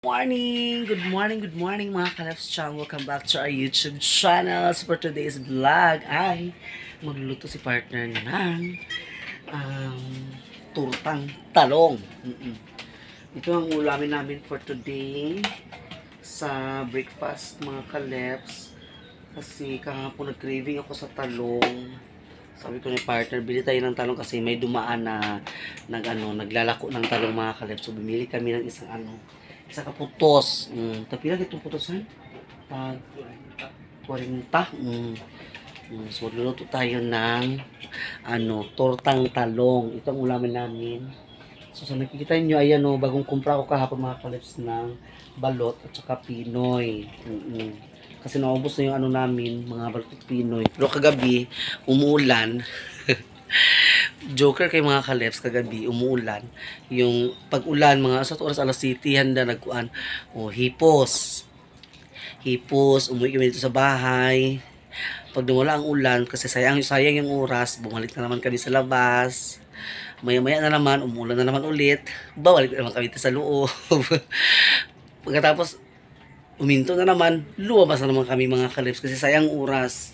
Good morning mga Kalefs Chang. Welcome back to our YouTube channel. So for today's vlog ay magluluto si partner ng um, turtang talong. Ito ang ulamin namin for today sa breakfast mga Kalefs. Kasi kahapon nag-craving ako sa talong. Sabi ko ni partner, bili tayo ng talong kasi may dumaan na naglalako ng talong mga Kalefs. So bumili kami ng isang kaputos. Tapi lang itong putosan. 40. So, luluto tayo ng tortang talong. Ito ang ulamin namin. So, sa nakikita nyo, ayan bagong kumpra ko kahapon mga kalips ng balot at saka Pinoy. Kasi naubos na yung namin, mga balot at Pinoy. Pero kagabi, umuulan. Joker kay mga kaleps kagabi umuulan yung pag-ulan mga sa oras alas 7 handa nagkuan hipos umuwi kami dito sa bahay pag dumula ang ulan kasi sayang yung oras bumalik na naman kami sa labas maya na naman umuulan na naman ulit balik na naman kami sa loob pagkatapos uminto na naman lumabas na naman kami mga kaleps kasi sayang oras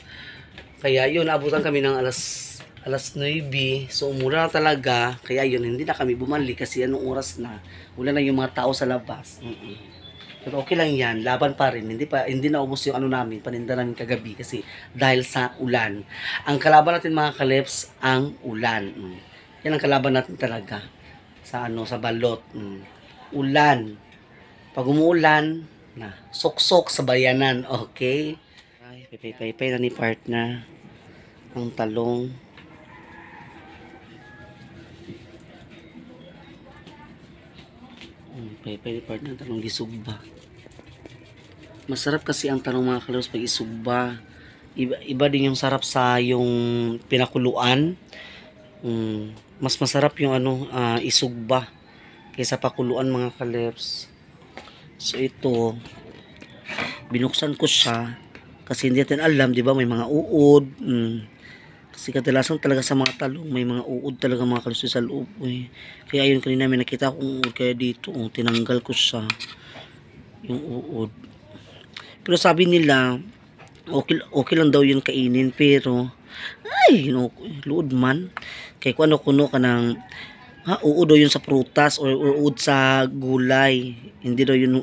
kaya yun abutan kami ng alas 9, so umura na talaga, kaya yun, hindi na kami bumalik kasi anong oras na, wala na yung mga tao sa labas. Pero okay lang yan, laban pa rin, hindi na ubos yung namin, paninda namin kagabi kasi dahil sa ulan. Ang kalaban natin mga kaleps, ang ulan. Yan ang kalaban natin talaga sa sa balot. Ulan. Pag umuulan, suksok sa bayanan, okay? Ay, pay na ni partner ang talong. Pwede partner talong gisugba. Masarap kasi ang talong mga kalaws pag isugba. Iba din yung sarap sa yung pinakuluan. Mas masarap yung isugba kaysa pakuluan mga kalaws. So ito binuksan ko siya kasi hindi natin alam, di ba, may mga uod. Kasi kadalasan talaga sa mga talong may mga uod talaga mga kalusoy sa loob kaya ayun kanina may nakita akong uod kaya dito tinanggal ko siya yung uod pero sabi nila okay lang daw yun kainin pero ay luod man kaya kung kuno ka ng uod daw yun sa prutas or uod sa gulay hindi daw yun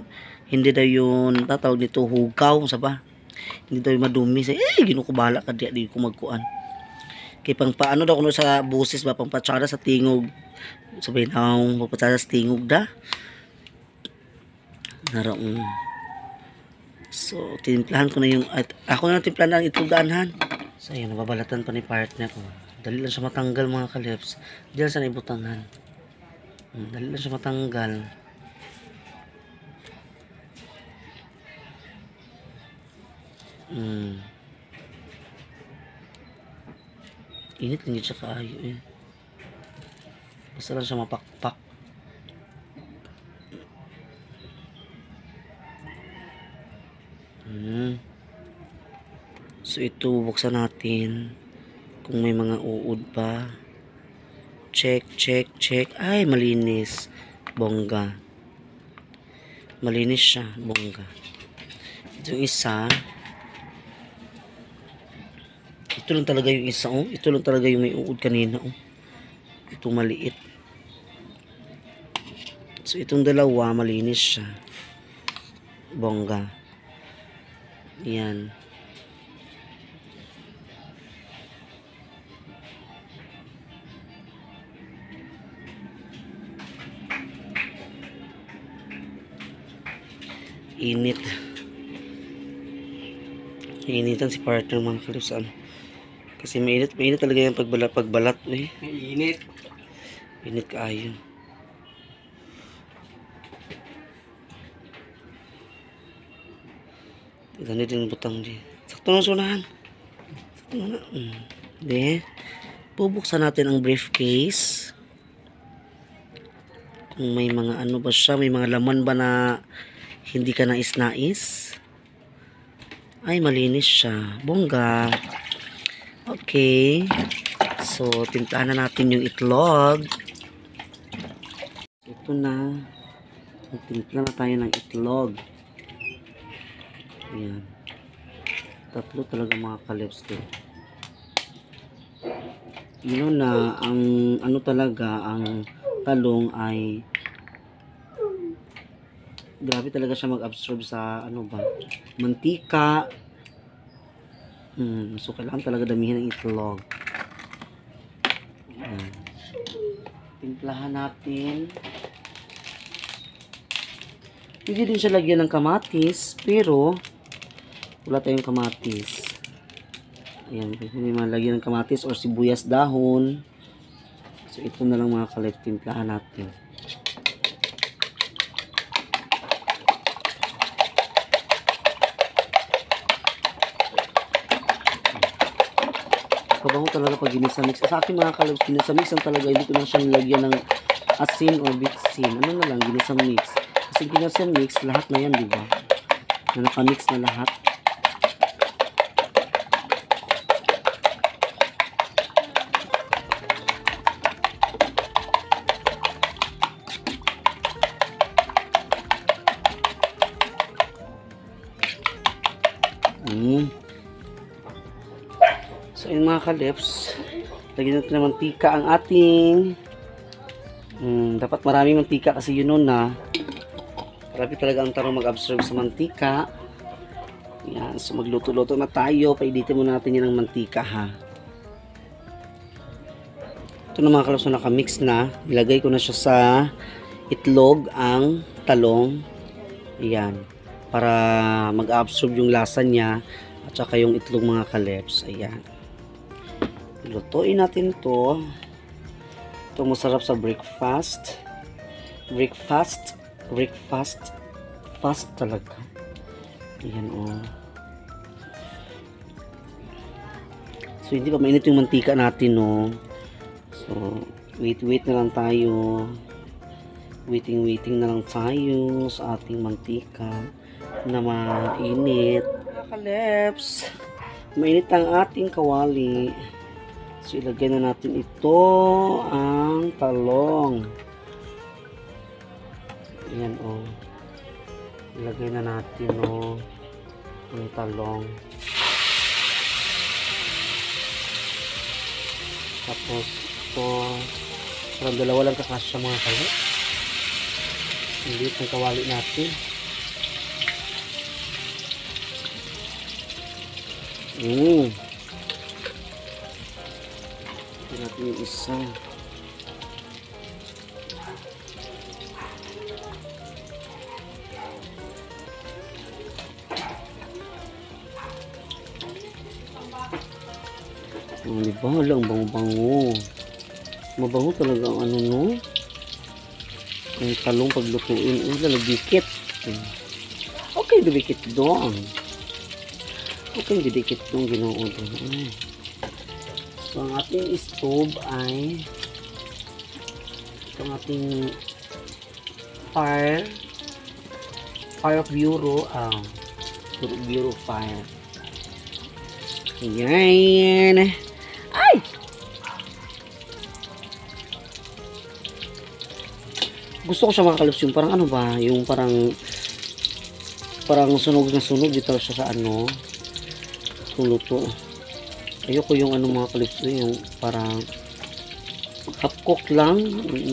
tatawag nito hugaw saba hindi daw yun madumi ginukubahala ka di ko magkuan kay pang paano daw kuno sa busis ba pang patsara sa tingog sabihin ang patsara sa tingog da naroon so timplahan ko na yung ako na timplahan ang ituganhan so yun nababalatan pa ni partner ko dali lang siya matanggal mga kalips dali sa ibutangan dali lang siya matanggal init lang siya kaayo basta lang siya mapakpak so ito bubuksan natin kung may mga uod pa check ay malinis bongga malinis siya bongga ito yung isa ito lang talaga yung isa ito lang talaga yung may uod kanina itong maliit so itong dalawa malinis siya bongga yan initan si partner mga kalips kasi mainit talaga yung pagbalat init kaayo ganito yung butang di sakto ng sunahan di bubuksan natin ang briefcase kung may mga ba siya may mga laman ba na hindi ka nais ay malinis siya bongga okay so timplahan na natin yung itlog ito na Magtimpla na tayo ng itlog. Ayan. 3 talaga mga kalips ko. Yun na, ang ano talaga, ang talong ay grabe talaga siya mag-absorb sa ano ba, mantika. So kailangan talaga damihan ng itlog. Ayan. Timplahan natin. Pwede din siya lagyan ng kamatis, pero wala tayong kamatis. Ayan, pwede naman lagyan ng kamatis or sibuyas dahon. So ito na lang mga kalip, timplahan natin. Kabango talaga pag ginisamix. Sa akin mga kalip, ginisamix ang talaga, hindi ko na siyang lagyan ng asin or bitsin. Ano na lang, ginisamix. Kasi ginisamix, lahat na yan, diba? Na nakamix na lahat. So yun mga kalips, lagyan natin ng mantika ang ating dapat maraming mantika kasi yun nun na grabe talaga ang tarong mag-absorb sa mantika. Yan, so magluto-luto na tayo, paiditin muna natin yan ng mantika ha. Ito na mga kalips na nakamix na, ilagay ko na siya sa itlog ang talong. Ayan, para mag-absorb yung lasa niya at saka yung itlog mga kalips. Ayan, lutuin natin to. Ito masarap sa breakfast fast talaga. Ayan so hindi pa mainit yung mantika natin so wait na lang tayo, waiting na lang tayo sa ating mantika na mainit. Kalips, mainit ang ating kawali. So ilagay na natin ito ang talong. Ayan ilagay na natin ang talong. Tapos ito, parang dalawa lang kakasya mga kalips. Hindi itong kawali natin. Ito natin yung isa. Diba? Walang bango-bango. Mabango talaga ang ano ang talong paglutuin. Lalagdikit. Okay, dubikit doon. Okay, didikit yung ginoo doon. So, ang ating stove ay itong ating fire of bureau bureau fire. Ayan. Ay! Gusto ko siya makakalips yung parang ano ba, yung parang sunog na sunog dito siya sa luto. Ayoko yung mga kalips yung parang half cook lang.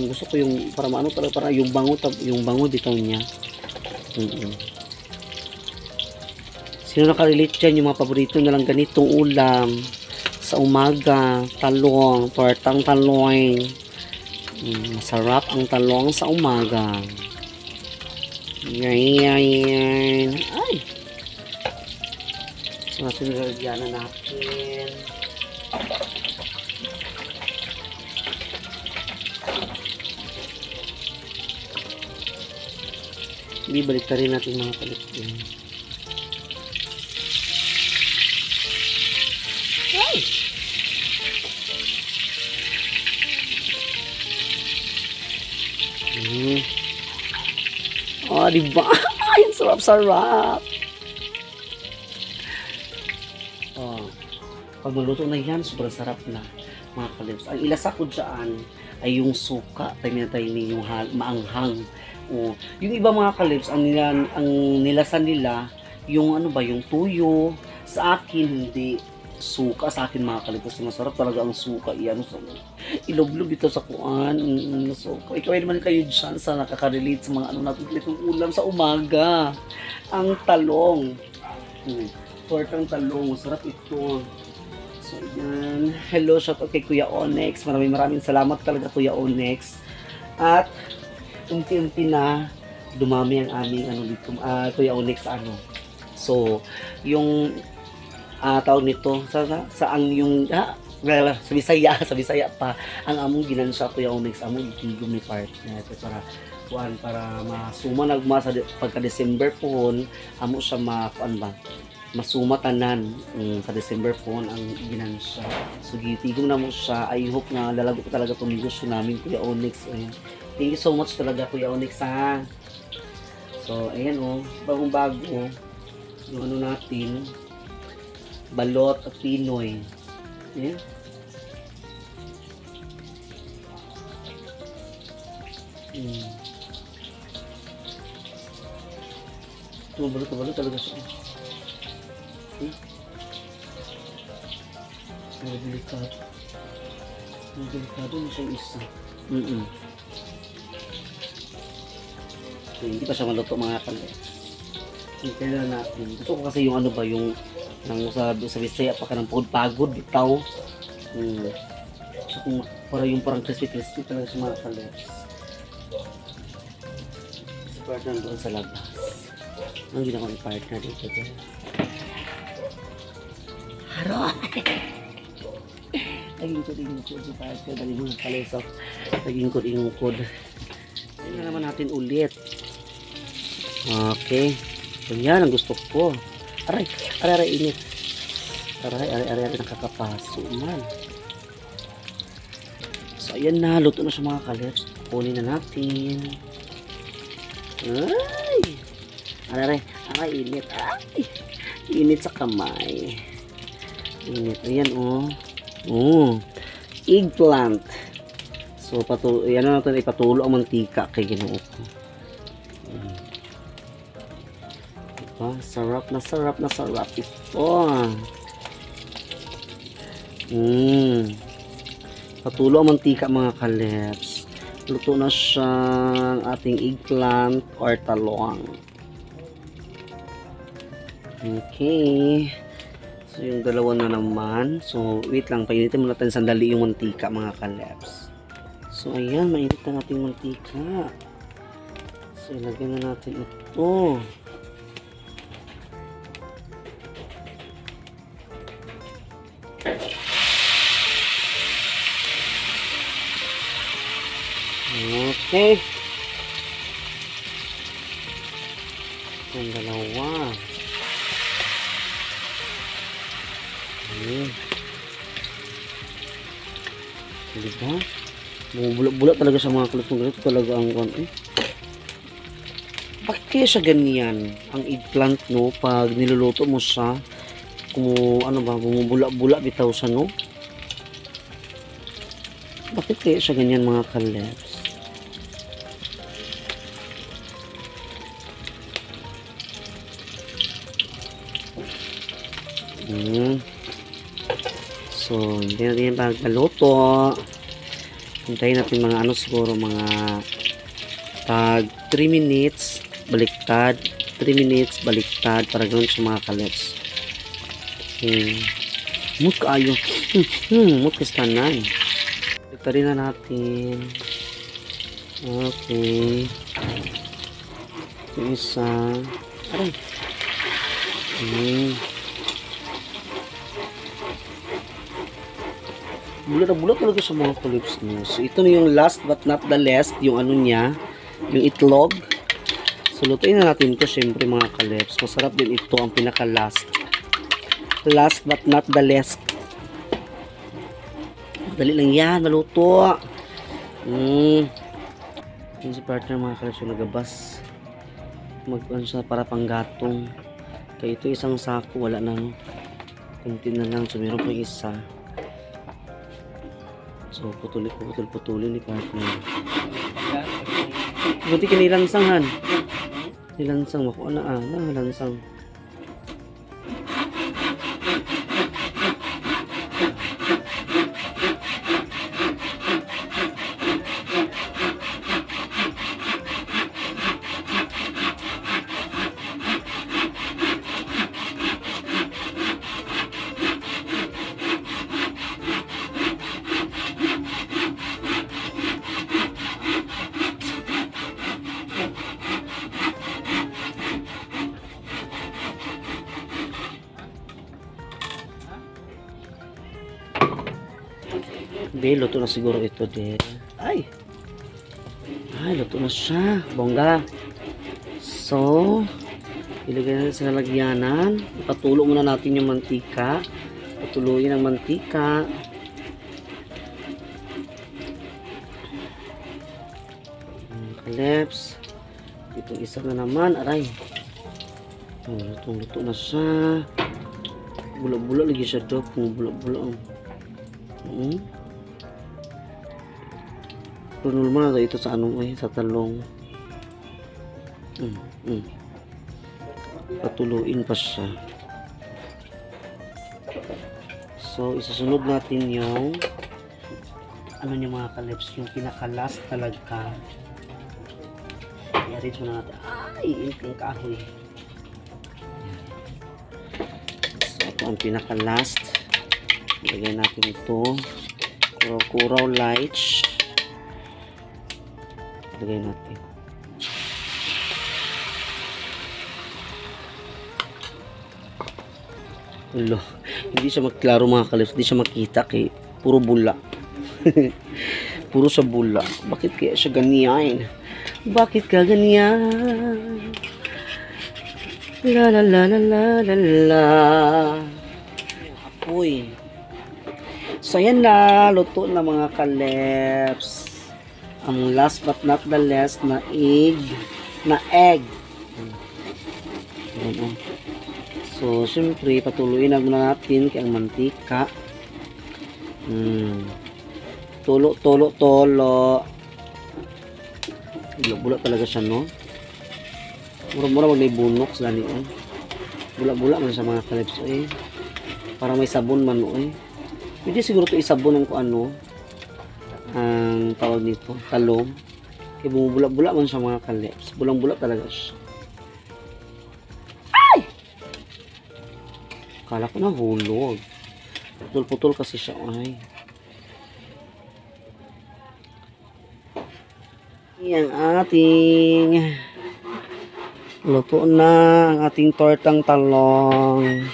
Gusto ko yung parang talaga, parang yung bango dito niya. Sino nakarelate dyan yung mga paborito na lang ganitong ulam sa umaga? Talong, tortang talong. Masarap ang talong sa umaga. Yan. Ay! So natin nilagyan na natin. Hindi, balik rin natin mga kalips din. Ay! Diba? Ay, sarap-sarap. Pag maluto na yan, sobrang sarap na mga kalips. Ang ilasa ko dyan ay yung suka. Tayo yung maanghang Oh, yung iba mga kalips, ang nilasan nila, yung ano ba, yung tuyo. Sa akin, hindi suka. Sa akin mga kalips, kasi masarap talaga ang suka. Iyan, so, iloblob ito sa kuan. So, ikaw naman kayo dyan sa nakaka-relate sa mga ano natin litong ulam sa umaga. Ang talong. Tortang talong. Masarap ito. So, yan. Hello, shout out kay Kuya Onyx. Maraming salamat talaga, Kuya Onyx. At, unti-unti na dumami ang aming ano dito, Kuya Onyx ano. So, yung tawag nito sa ang yung well, sa Bisaya pa ang among ginansya Kuya Onyx among itigom ni partner para masuma nagma sa pagka December pohon amo siya kuan ba masumatanan sa December pohon ang ginansya. So gitigom na mo siya. I hope na lalago ko talaga itong negosyo namin Kuya Onyx. Thank you so much talaga Kuya Onyx ha. So ayan bagong bago yung ano natin balot at Pinoy. Yeah. Tumalot talaga siya. Delikado. Delikado na siya isa. So, hindi pa siya maluto mga kalips. Kailan natin. Gusto ko kasi yung ano ba yung nang sa Bisaya pa ka ng pagod bitaw. So kung parang crispy talaga sa mga kalips. Si partner doon sa labas. Ang ginawa ni partner dito din. Haro! Naging kod si partner. Dali mga kalips. Naging kod. Tingnan naman natin ulit. Okay. Yan ang gusto ko. Aray, init. Aray, nakakapaso man. So, ayan na. Luto na siya mga kalips. Kunin na natin. Aray, init. Ay, init sa kamay. Init. Ayan, eggplant. So, yan na natin ipatulo ang mantika kay Ginoo ko. Sarap na sarap ito. Patulo ang mantika mga kalips. Luto na siyang ating eggplant or talong. Okay. So yung dalawa na naman. So wait lang, painitin muna natin sandali yung mantika mga kalips. So ayan, mainit na natin mantika. So ilagyan na natin ito. Okay. Ang dalawa. Diba? Bulat talaga sa mga kulit ng ganito talaga ang bakit kaya siya ganyan? Ang eggplant no, pag niluluto mo siya, kung ano ba, bumubula-bula bitaw siya no? Bakit kaya siya ganyan mga kalips? So, hindi natin pagkaluto. Hintayin natin mga ano siguro mga tag 3 minutes baliktad, 3 minutes baliktad para ganoon sa mga kalips. Mut kaayo. Mut kastanan. Baliktarin na natin. Okay. Yung isa. Aray. Bulat talaga sa mga kalips niya. So, ito na yung last but not the least, yung ano niya, yung itlog. So, lutuin na natin ito, syempre mga kalips. Masarap din ito, ang pinaka-last. Last but not the least. Dali lang yan, maluto. Yung si partner mga kalips, yung nagabas. Mag-ano siya para panggatong. Kaya ito isang sako, wala nang kunti na lang. So, meron po isa. So, putulin ni partner. Buti kinilansang han. Nilansang makuha na lansang. Di, luto na siguro ito din. Ay, luto na siya. Bongga. So, ilagay natin sa lalagyanan. Ipatulo muna natin yung mantika. Patuloyin ang mantika. Kaleps. Itong isa na naman. Aray. Luto na siya. Bula-bula lagi siya daw. Bula-bula. Tunol mo na ito sa sa talong. Patuluin pa siya. So, isusunod natin yung niya mga kalips, yung pinaka-last talaga. I-arrange muna natin. Ay, yung kahoy. So, ito ang pinaka-last. Ilagay natin ito. Kuraw lights. Ilagay natin. Hello. Hindi siya magklaro mga kalips. Hindi siya makita kay puro bula. Puro sa bula. Bakit kaya siya ganyan? Bakit ka ganyan? La la la la la la la. Apoy. So yan na. Luto na mga kalips. Ang last but not the least na egg. So, syempre, patuloyin na muna natin kay ang mantika. Tulo. Bula-bula talaga siya, no? Mura-mura wag may bunok sa lani, eh. Bula-bula man sa mga kalips, eh. Parang may sabon man, eh. Pwede siguro ito isabon ng ano. Ang tawag nito, talong. Kaya bumubula-bula man sa mga kalips. Bulang-bula talaga siya. Ay! Kala ko na hulog. Putol-putol kasi siya. Ay. Yan ating luto na ang ating tortang talong.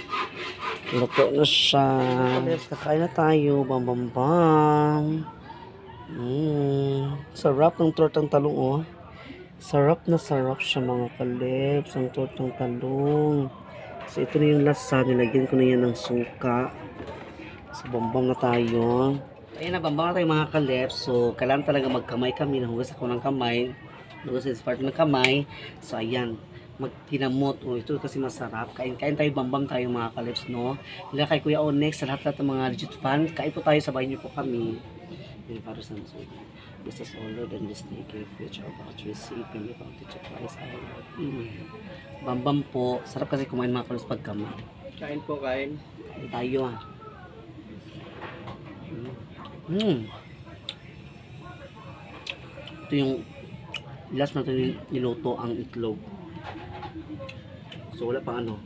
Luto na siya. Kakain na tayo. Bam bam bam. Sarap ng tortang talong, oh. Sarap na sarap siya mga kalips, ang tortang talong. So ito na yung lasa, nilagyan ko na yan ng suka. So bambang na tayo. Ayun na, bambang na tayo mga kalips. So kailangan talaga magkamay kami, nahugas ako ng kamay. Nahugas sa part ng kamay. So ayan, magkinamot. Oh, ito kasi masarap. Kain tayo, bambang tayo mga kalips, no? Hila kay Kuya Onyx, sa lahat ng mga legit fan. Kain po tayo, sabay niyo po kami. Para sa this is all Lord and this day give future about to receive and about to Christ our Lord. Bambam po. Sarap kasi kumain mga kalos pag kama. Kain po, kain. Kain tayo, ah. Ito yung last natin niluto ang itlog. So wala pang ano.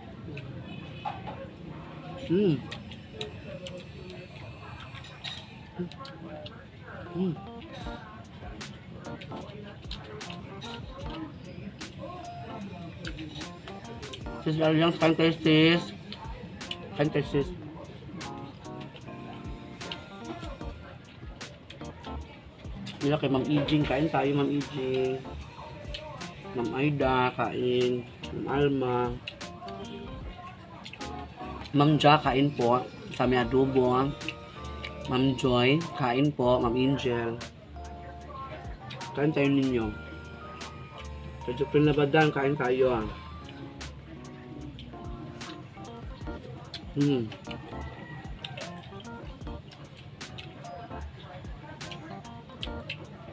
Sis Aliang, kain tayo sis. Kain tayo sis. Nila kay Ma'am Ijing, kain tayo Ma'am Ijing. Ma'am Aida, kain. Ma'am Alma. Ma'am Ja, kain po. Kami adobo. Ma'am Joy, kain po. Ma'am Angel. Kain tayo ninyo. Sa Jupil na Badan, kain tayo, ah.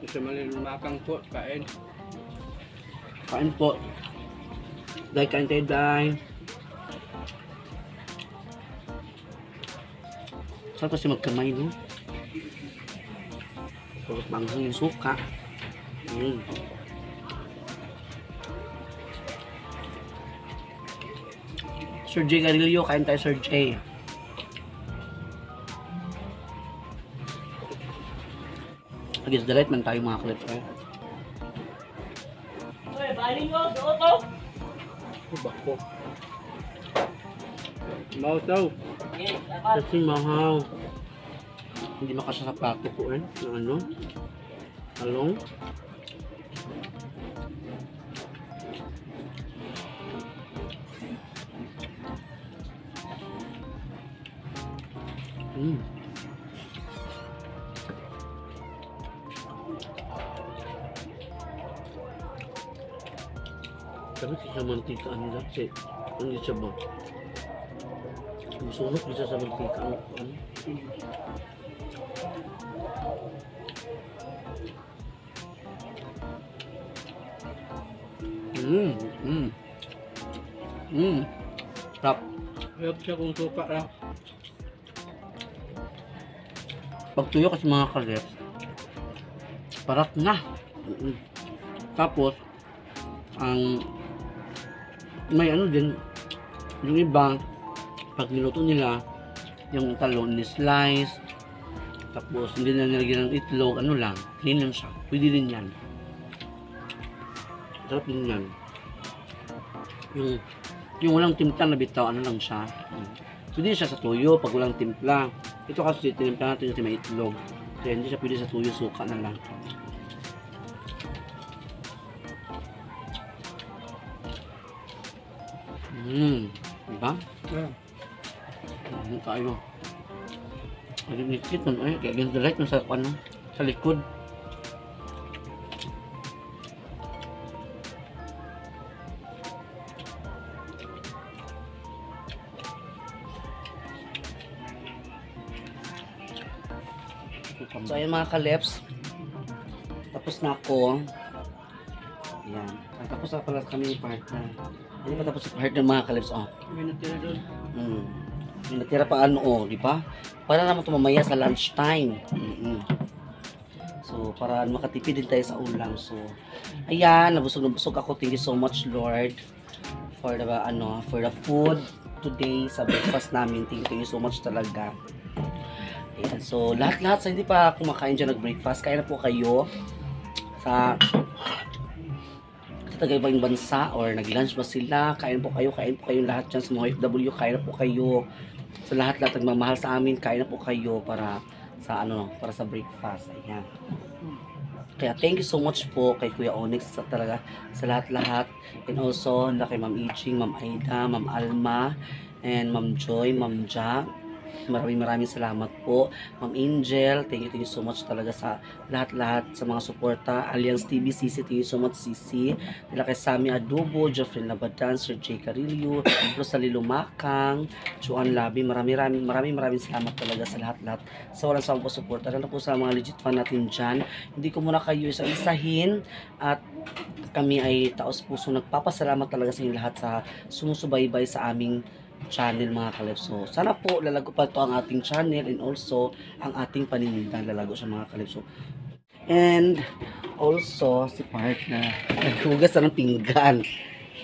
Isa man yung lumakang po, kain. Kain po. Dahil kain tayo dahil. Saan kasi magkamay, no? Tapos manghang yung suka. Sir J. Garillo, kain tayo Sir J. Against the light man tayo mga kalip. Uy, baling mo, doon to. Bako. Mau daw. Okay, dapat. Kasi mahal. Hindi makasya sa plato ko ng ano. Talong. Tapi sa mantika nila, hindi siya ba? Susunod bisa sa mantika ano? Sarap. Ayok siya kung suka lang. Pag tuyo kasi mga kalip, parat na. Tapos, ang may ano din, yung iba, pag niluto nila, yung talon ni slice, tapos hindi na nilagyan ng itlog, ano lang, plain lang siya. Pwede din yan. Sarap din yan. Yung walang timpla na bitaw, ano lang siya. Pwede siya sa tuyo pag walang timpla. Ito kasi tinimpla natin kasi may itlog. Kaya hindi siya pwede sa tuyo, suka na lang. Diba? Yeah. Tayo. Ay, nikit nun. Ay, kaya against the light sa, ano, sa likod. So, ayan mga kaleps. Tapos na ako. Ayan. Tapos na pala kami yung partner. Hindi pa tapos yung partner mga kaleps. Oh. May natira doon. May natira pa ano, oh, di ba? Para naman ito mamaya sa lunch time. So, para makatipid din tayo sa ulam. So, ayan, nabusog na busog ako. Thank you so much, Lord, for the food today sa breakfast namin. Thank you so much talaga. Ayan, so, lahat-lahat sa hindi pa kumakain dyan nag-breakfast, kaya na po kayo sa taga-ibang bansa or nag-lunch ba sila, kain po kayo lahat dyan sa mga OFW, kain na po kayo sa lahat-lahat nagmamahal sa amin, kain na po kayo para sa breakfast. Ayan. Kaya thank you so much po kay Kuya Onyx talaga sa lahat-lahat, and also kay Ma'am Iching, Ma'am Aida, Ma'am Alma, and Ma'am Joy, Ma'am Ja. Maraming salamat po. Ma'am Angel, thank you so much talaga sa lahat-lahat sa mga suporta. Alliance TV, Sisi, thank you so much, Sisi. Nila kay Sammy Adobo, Jeffrey Labadan, Sir J. Carillo, Rosalie Lumakang, Juan Labi. Maraming salamat talaga sa lahat-lahat sa walang sawang po suporta. Lalo po sa mga legit fan natin dyan. Hindi ko muna kayo isa-isahin at kami ay taos puso nagpapasalamat talaga sa inyo lahat sa sumusubaybay sa aming channel mga kalipso. Sana po lalago pa ito ang ating channel, and also ang ating paninda lalago sa mga kalipso. And also si partner naghugas na ng pinggan.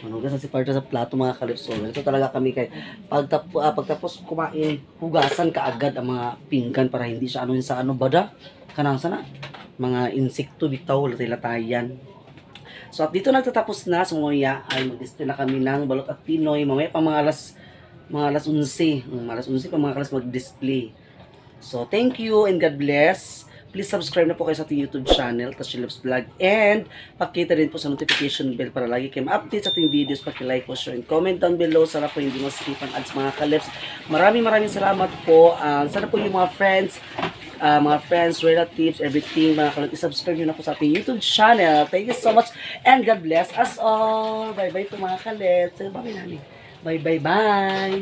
Manugas na si partner sa plato mga kalipso. Ito talaga kami kay pagtapos kumain, hugasan kaagad ang mga pinggan para hindi siya sa bada kanang sana mga insekto bitaw latay-latayan. So at dito nagtatapos na, sumaya ay mag-display na kami ng balot at Pinoy. Mamaya pa mga alas 11. Alas 11 pa mga kalas mag-display. So, thank you and God bless. Please subscribe na po kayo sa ating YouTube channel, Tashilop's Vlog. And, pakita rin po sa notification bell para lagi kayo ma-update sa ating videos. Paki-like po, share, and comment down below. Sana po hindi ma-skip ang ads mga kalips. Maraming salamat po. Sana po yung mga friends, relatives, everything, mga kalips, subscribe nyo na po sa ating YouTube channel. Thank you so much and God bless us all. Bye-bye po mga kalips. Bye-bye. Bye-bye.